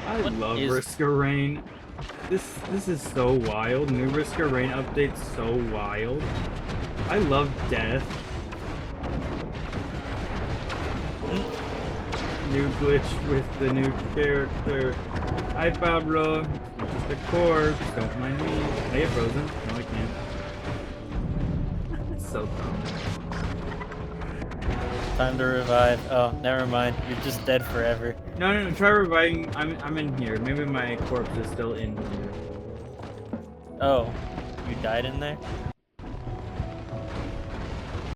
I What love is... Risk of Rain. This is so wild. New Risk of Rain update's so wild. I love death. New glitch with the new character. Hi Pablo. Just a corpse. Don't mind me. I get frozen. No, I can't. It's so dumb. Time to revive. Oh, never mind. You're just dead forever. No. Try reviving. I'm in here. Maybe my corpse is still in here. Oh, you died in there?